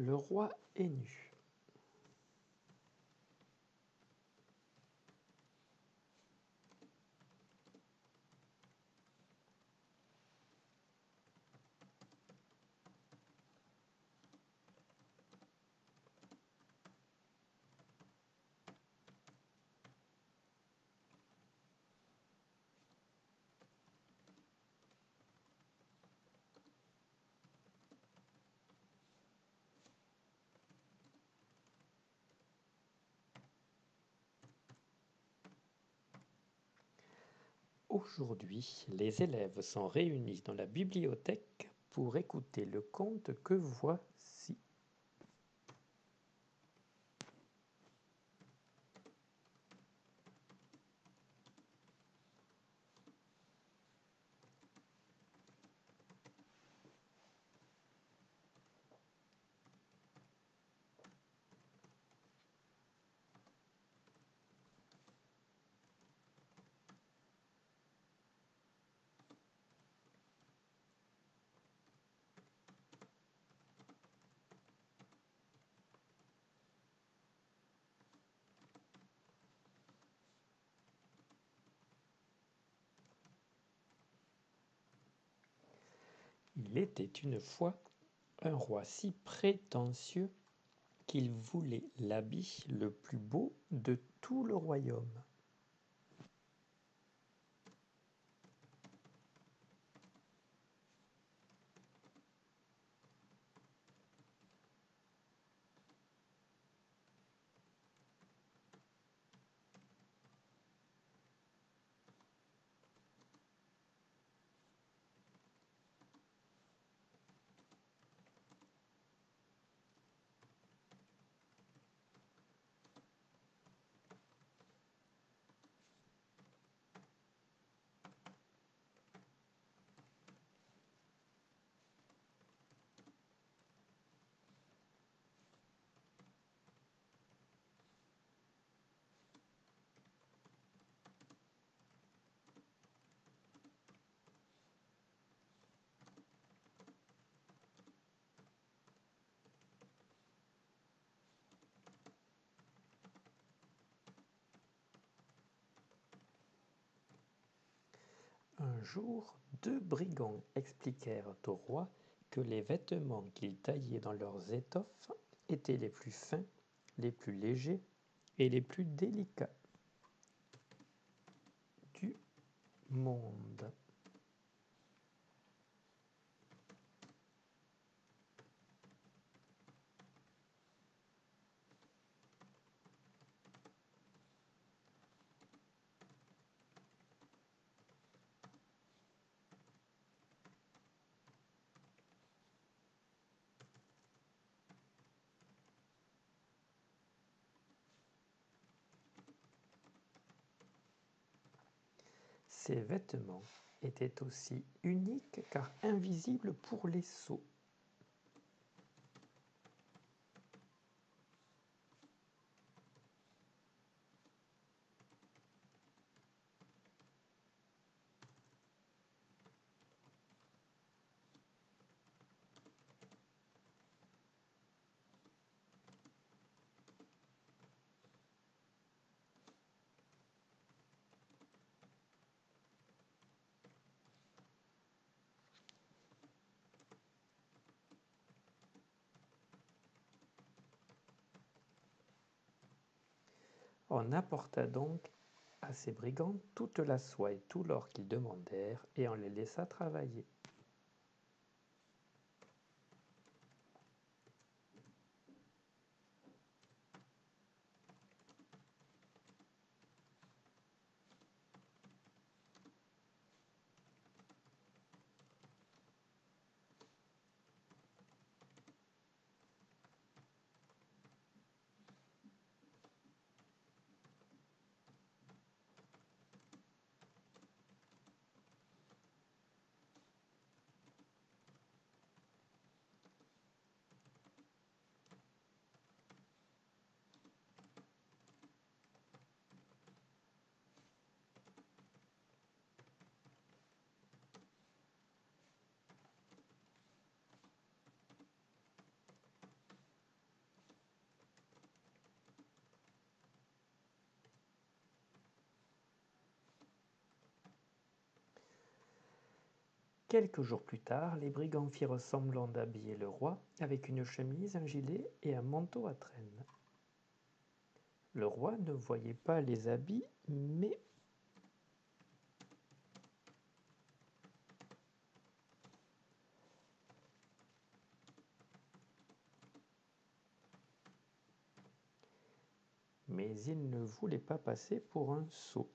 Le roi est nu. Aujourd'hui, les élèves sont réunis dans la bibliothèque pour écouter le conte que voici. Il était une fois un roi si prétentieux qu'il voulait l'habit le plus beau de tout le royaume. Un jour, deux brigands expliquèrent au roi que les vêtements qu'ils taillaient dans leurs étoffes étaient les plus fins, les plus légers et les plus délicats du monde. Ces vêtements étaient aussi uniques car invisibles pour les sots. On apporta donc à ces brigands toute la soie et tout l'or qu'ils demandèrent, et on les laissa travailler. Quelques jours plus tard, les brigands firent semblant d'habiller le roi avec une chemise, un gilet et un manteau à traîne. Le roi ne voyait pas les habits, mais il ne voulait pas passer pour un sot.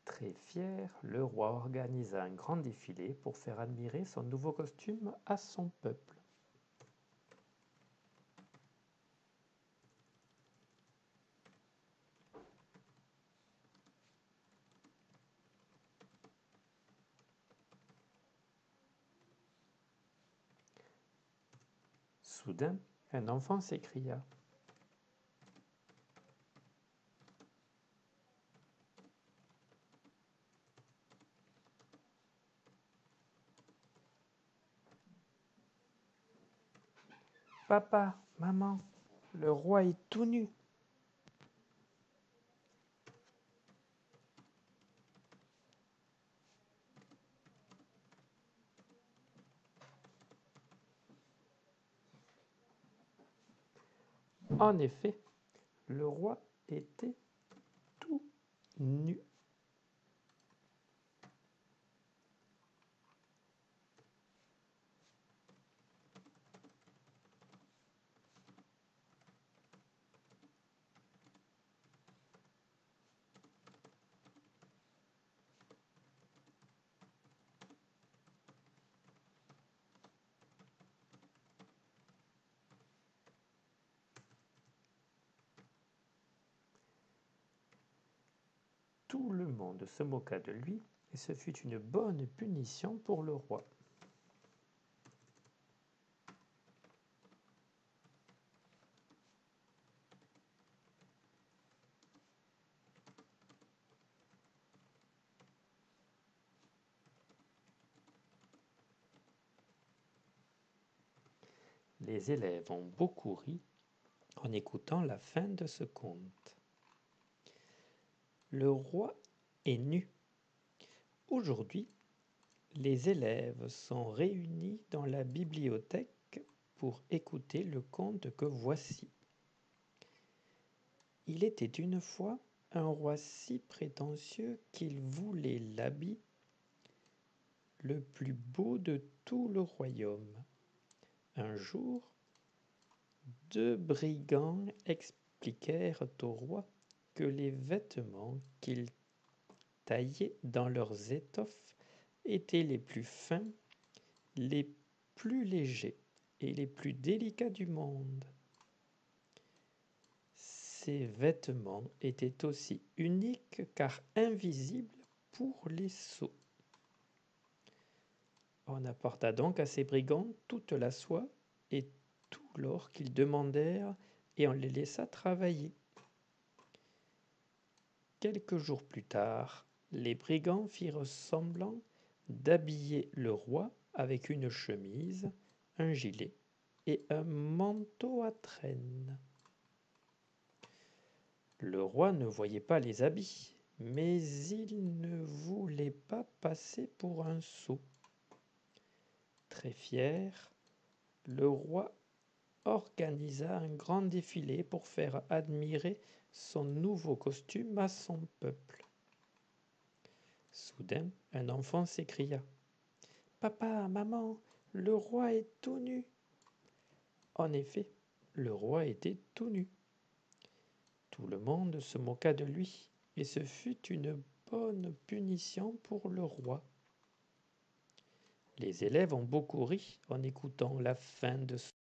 Très fier, le roi organisa un grand défilé pour faire admirer son nouveau costume à son peuple. Soudain, un enfant s'écria: « Papa, maman, le roi est tout nu. » En effet, le roi était tout nu. Tout le monde se moqua de lui, et ce fut une bonne punition pour le roi. Les élèves ont beaucoup ri en écoutant la fin de ce conte. Le roi est nu. Aujourd'hui, les élèves sont réunis dans la bibliothèque pour écouter le conte que voici. Il était une fois un roi si prétentieux qu'il voulait l'habit le plus beau de tout le royaume. Un jour, deux brigands expliquèrent au roi que les vêtements qu'ils taillaient dans leurs étoffes étaient les plus fins, les plus légers et les plus délicats du monde. Ces vêtements étaient aussi uniques car invisibles pour les sots. On apporta donc à ces brigands toute la soie et tout l'or qu'ils demandèrent, et on les laissa travailler. Quelques jours plus tard, les brigands firent semblant d'habiller le roi avec une chemise, un gilet et un manteau à traîne. Le roi ne voyait pas les habits, mais il ne voulait pas passer pour un sot. Très fier, le roi organisa un grand défilé pour faire admirer son nouveau costume à son peuple. Soudain, un enfant s'écria: « Papa, maman, le roi est tout nu. » En effet, le roi était tout nu. Tout le monde se moqua de lui, et ce fut une bonne punition pour le roi. Les élèves ont beaucoup ri en écoutant la fin de ce